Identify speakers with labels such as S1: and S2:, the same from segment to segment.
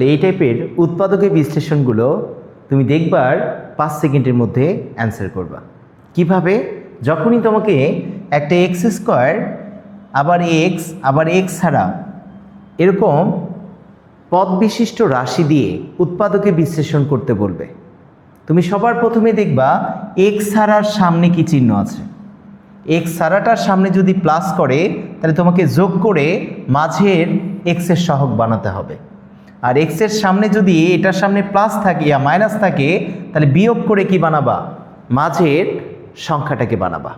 S1: এই টাইপের উৎপাদকের বিশ্লেষণগুলো তুমি দেখবার 5 সেকেন্ডের মধ্যে অ্যান্সার করবা। কিভাবে? যখনই তোমাকে একটা এক্স স্কোয়ার আবার এক্স ছাড়া এরকম পদ বিশিষ্ট রাশি দিয়ে উৎপাদকে বিশ্লেষণ করতে বলবে, তুমি সবার প্রথমে দেখবা এক্স ছাড়ার সামনে কি চিহ্ন আছে। এক্স ছাড়াটার সামনে যদি প্লাস করে তাহলে তোমাকে যোগ করে মাঝের এক্সের সহগ বানাতে হবে। আর এক্সের সামনে যদি এটার সামনে প্লাস থাকে ইয়া মাইনাস থাকে তাহলে বিয়োগ করে কি বানাবা? মাঝের সংখ্যাটাকে বানাবা।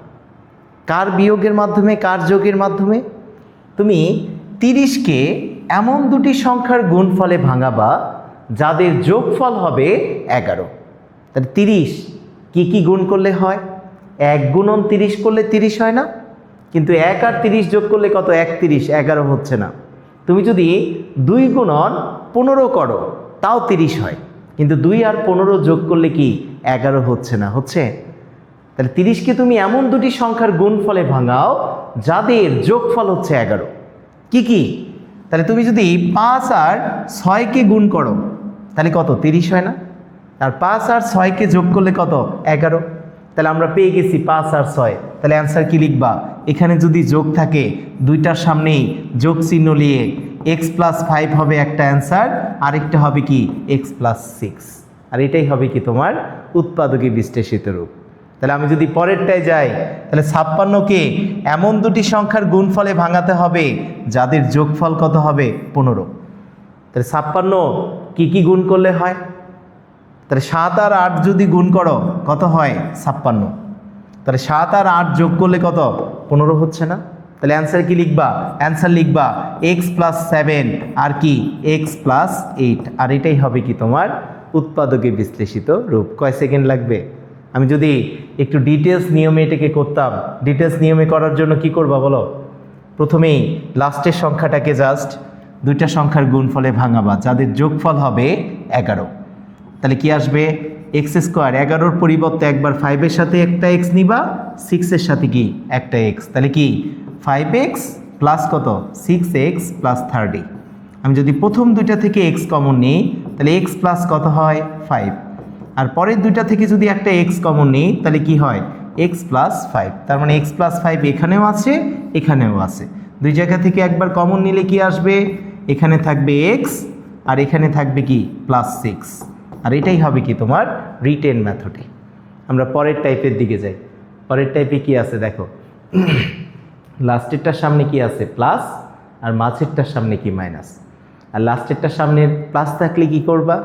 S1: কার বিয়োগের মাধ্যমে, কার যোগের মাধ্যমে? তুমি 30কে এমন দুটি সংখ্যার গুণফলে ভাঙাবা যাদের যোগফল হবে 11। তাহলে 30 কি গুণ করলে হয়? 1 গুণন 30 করলে 30 হয় না? কিন্তু 1 আর 30 যোগ করলে কত? 31, 11 হচ্ছে না। তুমি যদি 2 গুণন 15 করো তাও 30 হয়, কিন্তু 2 আর 15 যোগ করলে কি 11 হচ্ছে না? হচ্ছে। তাহলে 30কে তুমি এমন দুটি সংখ্যার গুণফলে ভাঙাও যাদের যোগফল হচ্ছে 11। কি? তাহলে তুমি যদি 5 আর 6কে গুণ করো তাহলে কত? 30 হয় না? আর 5 আর 6কে যোগ করলে কত? 11। তাহলে আমরা পেয়ে গেছি 5 আর 6। তাহলে অ্যান্সার কি লিখবা? এখানে যদি যোগ থাকে দুইটার সামনেই যোগ চিহ্ন নিয়ে x+5 হবে একটা অ্যান্সার, আরেকটা হবে কি x+6। আর এটাই হবে কি তোমার উৎপাদকে বিশ্লেষিত রূপ। তাহলে আমি যদি পরেরটায় যাই তাহলে 56কে এমন দুটি সংখ্যার গুণফলে ভাঙাতে হবে যাদের যোগফল কত হবে? 15। তাহলে 56 কি গুণ করলে হয়? তাহলে 7 আর 8 যদি গুণ করো কত হয়? 56। তাহলে 7 আর 8 যোগ করলে কত? 15 হচ্ছে না? তাহলে অ্যান্সার কি লিখবা? অ্যান্সার লিখবা x+7 আর কি x+8। আর এটাই হবে কি তোমার উৎপাদকে বিশ্লেষিত রূপ। কয় সেকেন্ড লাগবে? আমি যদি একটু ডিটেলস নিয়মে এটাকে করতাম, ডিটেলস নিয়মে করার জন্য কি করবা বলো? প্রথমেই লাস্টের সংখ্যাটাকে জাস্ট দুইটা সংখ্যার গুণফলে ভাঙাবা যাদের যোগফল হবে 11। তাহলে কি আসবে? এক্স স্কোয়ার, 11-র পরিবর্তে একবার 5-এর সাথে একটা এক্স নিবা, 6-এর সাথে কি একটা এক্স। তাহলে কি 5x প্লাস কত? 6x plus 30। আমি যদি প্রথম দুইটা থেকে এক্স কমন নিই তাহলে এক্স প্লাস কত হয়? 5। আর পরের দুইটা থেকে যদি একটা এক্স কমন নিই তাহলে কি হয়? x+5। তার মানে x+5 এখানেও আছে, এখানেও আছে। দুই জায়গা থেকে একবার কমন নিলে কি আসবে? এখানে থাকবে এক্স আর এখানে থাকবে কি +6। আর এটাই হবে কি তোমার রিটেন মেথডে। আমরা পরের টাইপের দিকে যাই। পরের টাইপে কি আছে দেখো, লাস্টেরটার সামনে কি আছে? প্লাস, আর মাঝেরটার সামনে কি? মাইনাস। আর লাস্টেরটার সামনে প্লাস থাকলে কি করবা?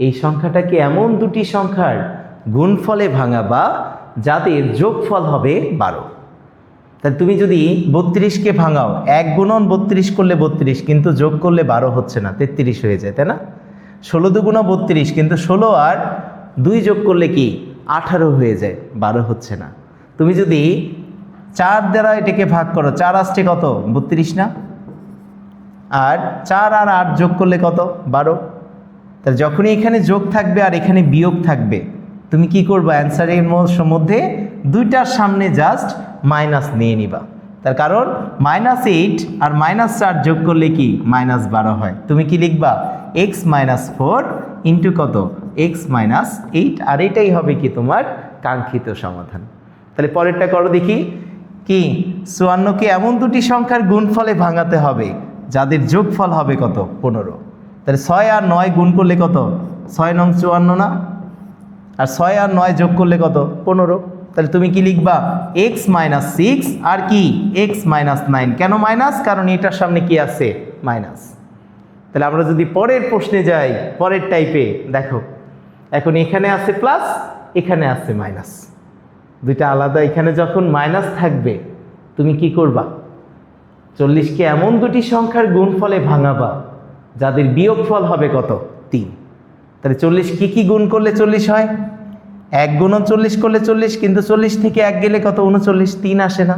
S1: এই সংখ্যাটাকে এমন দুটি সংখ্যার গুণফলে ভাঙাবা যাদের যোগফল হবে 12। তাহলে তুমি যদি 32কে ভাঙাও, 1 গুণন 32 করলে 32, কিন্তু যোগ করলে 12 হচ্ছে না, 33 হয়ে যায়, তাই না? 16 দুগুণ 32, কিন্তু 16 আর 2 যোগ করলে কি 18 হয়ে যায়, 12 হচ্ছে না। তুমি যদি 4 দ্বারা এটাকে ভাগ করো, 4 আসছে কত? 32 না? আর 4 আর 8 যোগ করলে কত? 12। তাহলে যখনই এখানে যোগ থাকবে আর এখানে বিয়োগ থাকবে তুমি কি করবা? অ্যান্সারের মধ্যে দুইটার সামনে জাস্ট মাইনাস নিয়ে নিবা। তার কারণ -8 আর -4 যোগ করলে কি -12 হয়। তুমি কি লিখবা? x-4 ইন্টু কত? x-8। আর এটাই হবে কি তোমার কাঙ্ক্ষিত সমাধান। তাহলে পরেরটা করো দেখি। কি 54কে এমন দুটি সংখ্যার গুণফলে ভাঙাতে হবে যাদের যোগফল হবে কত? 15। তাহলে 6 আর 9 গুণ করলে কত? 6 নং 54 না? আর 6 আর 9 যোগ করলে কত? 15। তাহলে তুমি কি লিখবা? x-6 আর কি x-9। কেন মাইনাস? কারণ এটার সামনে কি আছে? মাইনাস। তাহলে আমরা যদি পরের প্রশ্নে যাই, পরের টাইপে দেখো, এখন এখানে আছে প্লাস, এখানে আছে মাইনাস, দুইটা আলাদা। এখানে যখন মাইনাস থাকবে তুমি কি করবা? 40কে এমন দুটি সংখ্যার গুণফলে ভাঙাবা যাদের বিয়োগফল হবে কত? 3। তাহলে 40 কি গুণ করলে 40 হয়? 1 গুণন 40 করলে 40, কিন্তু 40 থেকে 1 গেলে কত? 39, 3 আসে না।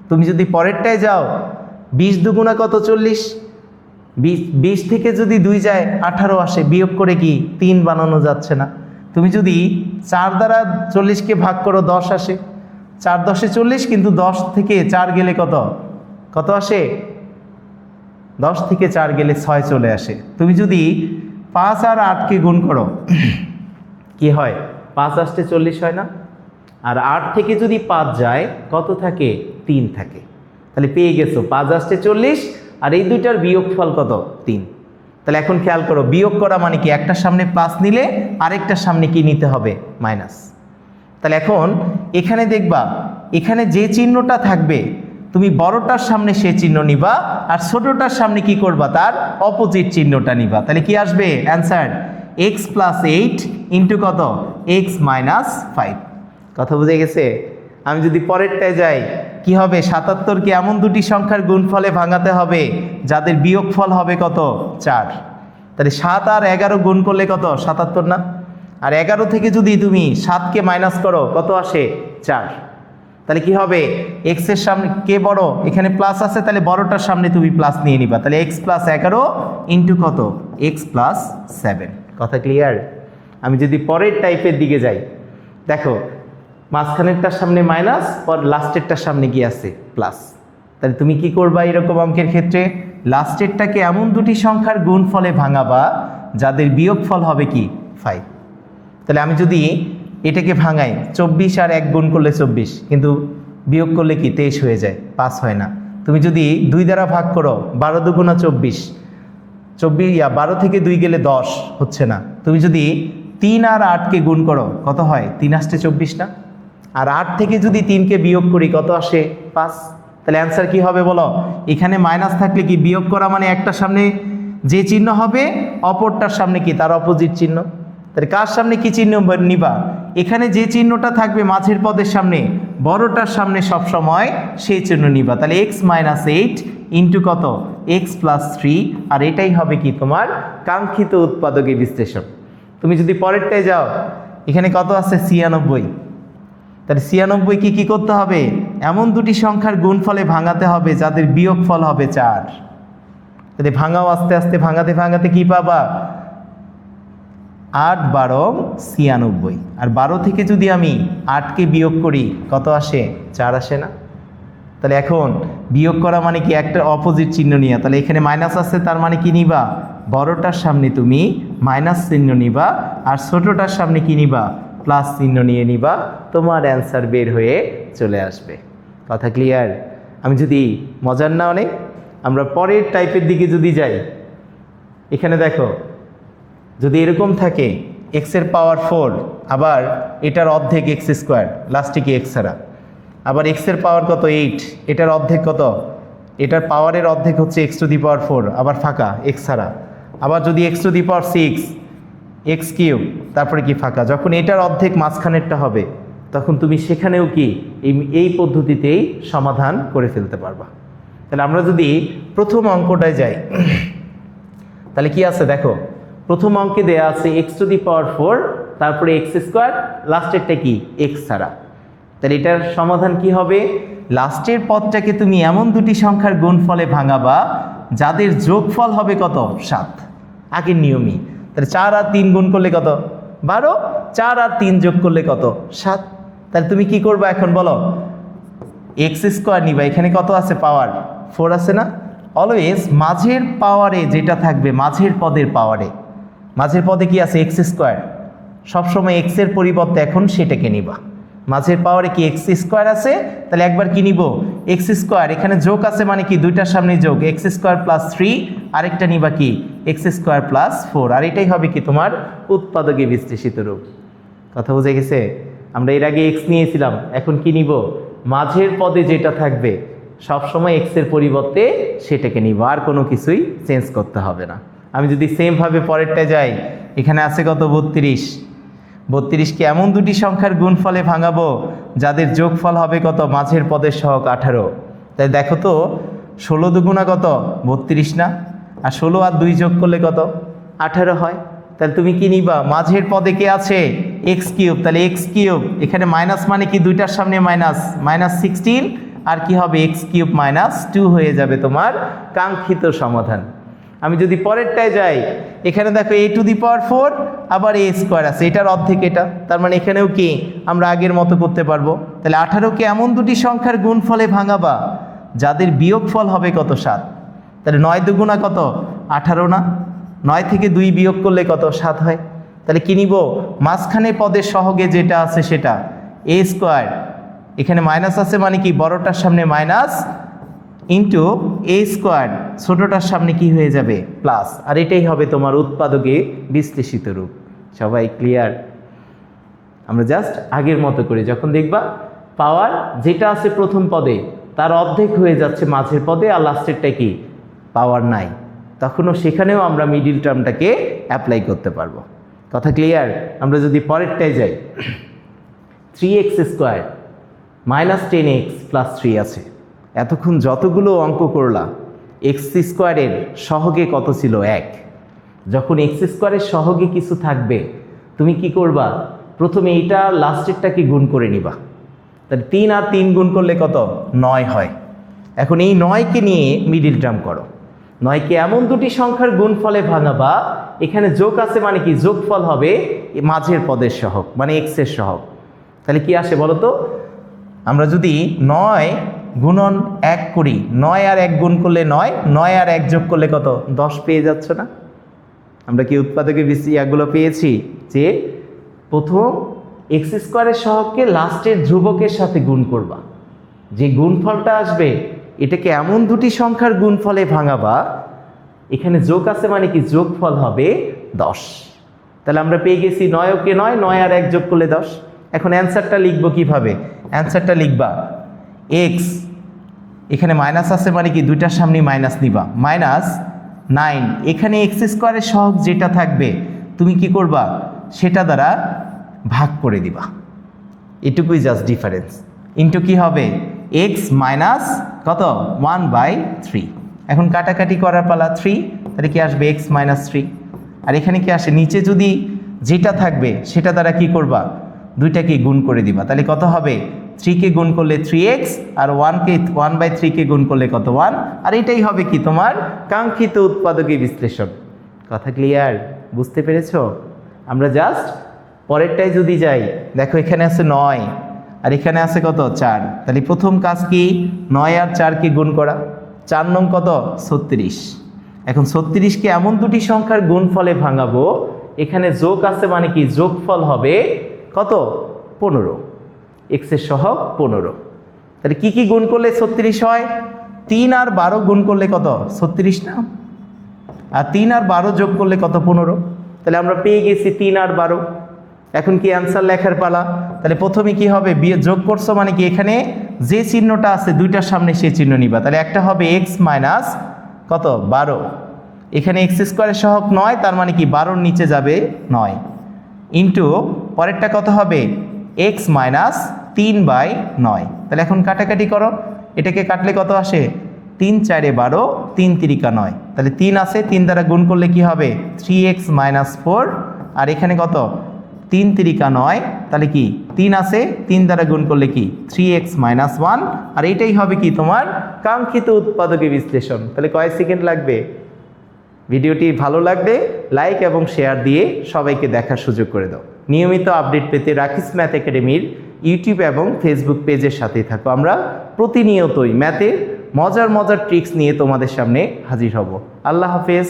S1: তুমি যদি পরেরটায় যাও, 20 দুগুণা কত? 40। 20 থেকে যদি 2 যায় 18 আসে, বিয়োগ করে কি 3 বানানো যাচ্ছে না। তুমি যদি 4 দ্বারা 40কে ভাগ করো 10 আসে, 4 10 40, কিন্তু 10 থেকে 4 গেলে কত আসে? 10 থেকে 4 গেলে 6 চলে আসে। তুমি যদি 5 আর 8কে গুণ করো কি হয় 5 আসতে 40 হয় না? আর 8 থেকে যদি 5 যায় কত থাকে? 3 থাকে। তাহলে পেয়ে গেছো 5 আসতে 40 আর এই দুইটার বিয়োগফল কত? 3। তাহলে এখন খেয়াল করো, বিয়োগ করা মানে কি? একটার সামনে প্লাস নিলে আরেকটার সামনে কি নিতে হবে? মাইনাস। তাহলে এখন এখানে দেখবা, এখানে যে চিহ্নটা থাকবে তুমি বড়টার সামনে সে চিহ্ন নিবা, আর ছোটটার সামনে কি করবা? তার অপোজিট চিহ্নটা নিবা। তাহলে কি আসবে অ্যান্সার? x + 8 ইন্টু কত? x - 5। কথা বুঝে গেছে? আমি যদি পরেরটায় যাই, কি হবে? 77কে এমন দুটি সংখ্যার গুণফলে ভাঙাতে হবে যাদের বিয়োগফল হবে কত? 4। তাহলে 7 আর 11 গুণ করলে কত? 77 না? আর 11 থেকে যদি তুমি 7কে মাইনাস করো কত আসে? 4। তাহলে কি হবে? x এর সামনে কে বড়? এখানে প্লাস আছে, তাহলে বড়টার সামনে তুমি প্লাস নিয়ে নিবা। তাহলে x + 11 ইন্টু কত? x + 7। কথা ক্লিয়ার? আমি যদি পরের টাইপের দিকে যাই, দেখো মাঝখানেরটার সামনে মাইনাস, পর লাস্টেরটার সামনে কি আছে? প্লাস। তাহলে তুমি কি করবা এরকম অঙ্কের ক্ষেত্রে? লাস্টেরটাকে এমন দুটি সংখ্যার গুণফলে ভাঙাবা যাদের বিয়োগফল হবে কি? 5। তাহলে আমি যদি এটাকে ভাঙাই, 24 আর 1 গুণ করলে 24, কিন্তু বিয়োগ করলে কি 23 হয়ে যায়, 5 হয় না। তুমি যদি 2 দ্বারা ভাগ করো, 12 × 2 = 24, 12 থেকে 2 গেলে 10 হচ্ছে না। তুমি যদি 3 আর 8কে গুণ করো কত হয়? 3 আসতে 24 না? আর 8 থেকে যদি 3কে বিয়োগ করি কত আসে? 5। তাহলে অ্যান্সার কি হবে বলো? এখানে মাইনাস থাকলে কি বিয়োগ করা মানে একটার সামনে যে চিহ্ন হবে অপরটার সামনে কি? তার অপোজিট চিহ্ন। তাহলে কার সামনে কি চিহ্ন নিবা? এখানে যে চিহ্নটা থাকবে মাঝের পদের সামনে, বড়টার সামনে সব সময় সেই চিহ্ন নিবা। তাহলে x - 8 ইন্টু কত? x + 3। আর এটাই হবে কি তোমার কাঙ্ক্ষিত উৎপাদকের বিশ্লেষণ। তুমি যদি পরেরটায় যাও, এখানে কত আছে? 96। তাহলে 96 কি করতে হবে? এমন দুটি সংখ্যার গুণফলে ভাঙাতে হবে যাদের বিয়োগফল হবে 4। তাহলে ভাঙাও আস্তে আস্তে, ভাঙাতে ভাঙাতে কি পাবা? 8 × 12 = 96। আর 12 থেকে যদি আমি 8কে বিয়োগ করি কত আসে? 4 আসে না? তাহলে এখন বিয়োগ করা মানে কি? একটা অপোজিট চিহ্ন নিয়ে। তাহলে এখানে মাইনাস আছে, তার মানে কি নিবা? বড়টার সামনে তুমি মাইনাস চিহ্ন নিবা, আর ছোটটার সামনে কি নিবা? প্লাস চিহ্ন নিয়ে নিবা। তোমার অ্যান্সার বের হয়ে চলে আসবে। কথা ক্লিয়ার? আমি যদি মজার না অনেক, আমরা পরের টাইপের দিকে যদি যাই, এখানে দেখো যদি এরকম থাকে x এর পাওয়ার 4, আবার এটার অর্ধেক x², লাস্টে কি x ছাড়া, আবার x এর পাওয়ার কত? 8, এটার অর্ধেক কত? এটার পাওয়ারের অর্ধেক হচ্ছে x⁴, আবার ফাঁকা x ছাড়া। আবার যদি x⁶, x³ তারপরে কি ফাঁকা। যখন এটার অর্ধেক মাঝখানেরটা হবে তখন তুমি সেখানেও কি এই পদ্ধতিতেই সমাধান করে ফেলতে পারবা। তাহলে আমরা যদি প্রথম অঙ্কটায় যাই, তাহলে কি আছে দেখো, প্রথম অঙ্কে দেয়া আছে x⁴, তারপরে x², লাস্টেরটা কি? x ছাড়া। তাহলে এটার সমাধান কি হবে? লাস্টের পদটাকে তুমি এমন দুটি সংখ্যার গুণফলে ভাঙাবা যাদের যোগফল হবে কত? 7, আগের নিয়মই। তাহলে 4 আর 3 গুণ করলে কত? 12, 4 আর 3 যোগ করলে কত? 7। তাহলে তুমি কি করবা এখন বলো? x² নিবা। এখানে কত আছে? পাওয়ার 4 আছে না? অলওয়েজ মাঝের পাওয়ারে যেটা থাকবে, মাঝের পদের পাওয়ারে, মাঝের পদে কি আছে? x²। সবসময় x এর পরিবর্তে এখন সেটাকে নিবা। মাঝের পাওয়ারে কি x² আছে, তাহলে একবার কি নিব? x²। এখানে যোগ আছে মানে কি? দুইটার সামনে যোগ, x² + 3, আরেকটা নিবা কি? x² + 4। আর এটাই হবে কি তোমার উৎপাদকে বিশ্লেষিত রূপ। কথা বুঝে গেছে? আমরা এর আগে x নিয়েছিলাম, এখন কি নিব? মাঝের পদে যেটা থাকবে সবসময় x এর পরিবর্তে সেটাকে নিব, আর কোনো কিছুই চেঞ্জ করতে হবে না। আমি যদি সেমভাবে পরেরটায় যাই, এখানে আছে কত? 32। 32কে এমন দুটি সংখ্যার গুণফলে ভাঙাবো যাদের যোগফল হবে কত? মাঝের পদের সহগ 18। তাই দেখো তো 16 দুগুণা কত? 32 না? আর 16 আর 2 যোগ করলে কত? 18 হয়। তাহলে তুমি কি নিবা? মাঝের পদে কে আছে? x³। তাহলে x³ এখানে মাইনাস মানে কি? দুইটার সামনে মাইনাস, -16, আর কি হবে? x³ - 2 হয়ে যাবে তোমার কাঙ্ক্ষিত সমাধান। আমি যদি পরেরটায় যাই, এখানে দেখো a⁴, আবার a² আছে, এটার অর্ধেক এটা, তার মানে এখানেও কি আমরা আগের মতো করতে পারবো। তাহলে 18কে এমন দুটি সংখ্যার গুণফলে ভাঙাবা যাদের বিয়োগফল হবে কত? 7। তাহলে 9 দুগুণা কত? 18 না? 9 থেকে 2 বিয়োগ করলে কত 7 হয়। তাহলে কি নিব, মাঝখানে পদের সহগে যেটা আছে সেটা এ স্কোয়ার, এখানে মাইনাস আছে মানে কি বড়টার সামনে মাইনাস ইন্টু এ স্কোয়ার, ছোটটার সামনে কি হয়ে যাবে প্লাস। আর এটাই হবে তোমার উৎপাদকে বিশ্লেষিত রূপ। সবাই ক্লিয়ার? আমরা জাস্ট আগের মতো করে যখন দেখবা পাওয়ার যেটা আছে প্রথম পদে তার অর্ধেক হয়ে যাচ্ছে মাঝের পদে আর লাস্টেরটা কি পাওয়ার নাই, তখনও সেখানেও আমরা মিডিল টার্মটাকে অ্যাপ্লাই করতে পারবো। কথা ক্লিয়ার? আমরা যদি পরেরটায় যাই, 3x square minus 10x plus 3 আছে। এতক্ষণ যতগুলো অঙ্ক করলা এক্স স্কোয়ারের সহগে কত ছিল 1। যখন এক্স স্কোয়ারের সহগে কিছু থাকবে তুমি কি করবা, প্রথমে এইটা লাস্টেরটাকে গুণ করে নিবা। তাহলে 3 আর 3 গুণ করলে কত 9 হয়। এখন এই 9কে নিয়ে মিডিল টার্ম করো। 9কে এমন দুটি সংখ্যার গুণফলে ভাঙাবা, এখানে যোগ আছে মানে কি যোগফল হবে মাঝের পদের সহগ মানে এক্সের সহগ। তাহলে কি আসে বলো তো, আমরা যদি 9 গুণন 1 করি, 9 আর 1 গুণ করলে 9, 9 আর 1 যোগ করলে কত 10 পেয়ে যাচ্ছ না? আমরা কি উৎপাদকে এগুলো পেয়েছি যে প্রথম এক্স স্কোয়ারের সহগকে লাস্টের ধ্রুবকের সাথে গুণ করবা, যে গুণফলটা আসবে এটাকে এমন দুটি সংখ্যার গুণফলে ভাঙাবা, এখানে যোগ আছে মানে কি যোগফল হবে 10। তাহলে আমরা পেয়ে গেছি 9 ওকে 9, 9 আর 1 যোগ করলে 10। এখন অ্যান্সারটা লিখবো কিভাবে, অ্যান্সারটা লিখবা এক্স, এখানে মাইনাস আছে মানে কি দুইটার সামনে মাইনাস নিবা, মাইনাস 9, এখানে এক্স স্কোয়ারের সহগ যেটা থাকবে তুমি কি করবা সেটা দ্বারা ভাগ করে দিবা, এটুকুই জাস্ট ডিফারেন্স। ইন্টু কি হবে এক্স মাইনাস কত 1/3। এখন কাটাকাটি করার পালা 3, তাহলে কি আসবে এক্স মাইনাস 3। আর এখানে কি আসে নিচে যদি যেটা থাকবে সেটা দ্বারা কি করবা দুইটাকে গুণ করে দিবা, তাহলে কত হবে 3কে গুণ করলে 3x আর 1/3কে গুণ করলে কত 1। আর এটাই হবে কি তোমার কাঙ্ক্ষিত উৎপাদকে বিশ্লেষণ। কথা ক্লিয়ার? বুঝতে পেরেছো? আমরা জাস্ট পরেরটায় যদি যাই, দেখো এখানে আছে 9 আর এখানে আছে কত 4, তাহলে প্রথম কাজ কি 9 আর 4কে গুণ করা, 4 নং কত 36। এখন 36কে এমন দুটি সংখ্যার গুণফলে ভাঙাবো, এখানে যোগ আছে মানে কি যোগফল হবে কত 15, এক্সের সহগ 15। তাহলে কি কি গুণ করলে 36 হয়, 3 আর 12 গুণ করলে কত 36 না, আর 3 আর 12 যোগ করলে কত 15। তাহলে আমরা পেয়ে গেছি 3 আর 12। এখন কি অ্যান্সার লেখার পালা। তাহলে প্রথমে কি হবে যোগ করছো মানে কি এখানে যে চিহ্নটা আছে দুইটার সামনে সেই চিহ্ন নিবা, তাহলে একটা হবে এক্স মাইনাস কত 12, এখানে এক্স স্কোয়ারের সহগ 9 তার মানে কি 12-র নিচে যাবে 9, ইন্টু পরেরটা কত হবে এক্স মাইনাস 3/9। তাহলে এখন কাটাকাটি করো, এটাকে কাটলে কত আসে 3 4 12, 3 3 9। তাহলে 3 আছে 3 দ্বারা গুণ করলে কি হবে 3x মাইনাস 4, আর এখানে কত 3 3 9, তাহলে কি 3 আছে 3 দ্বারা গুণ করলে কি 3x মাইনাস 1। আর এটাই হবে কি তোমার কাঙ্ক্ষিত উৎপাদকে বিশ্লেষণ। তাহলে কয় সেকেন্ড লাগবে? ভিডিওটি ভালো লাগলে লাইক এবং শেয়ার দিয়ে সবাইকে দেখার সুযোগ করে দাও। নিয়মিত আপডেট পেতে রাকিস ম্যাথ একাডেমির ইউটিউব এবং ফেসবুক পেজের সাথেই থাকো। আমরা প্রতিনিয়তই ম্যাথের মজার মজার ট্রিক্স নিয়ে তোমাদের সামনে হাজির হব। আল্লাহ হাফেজ।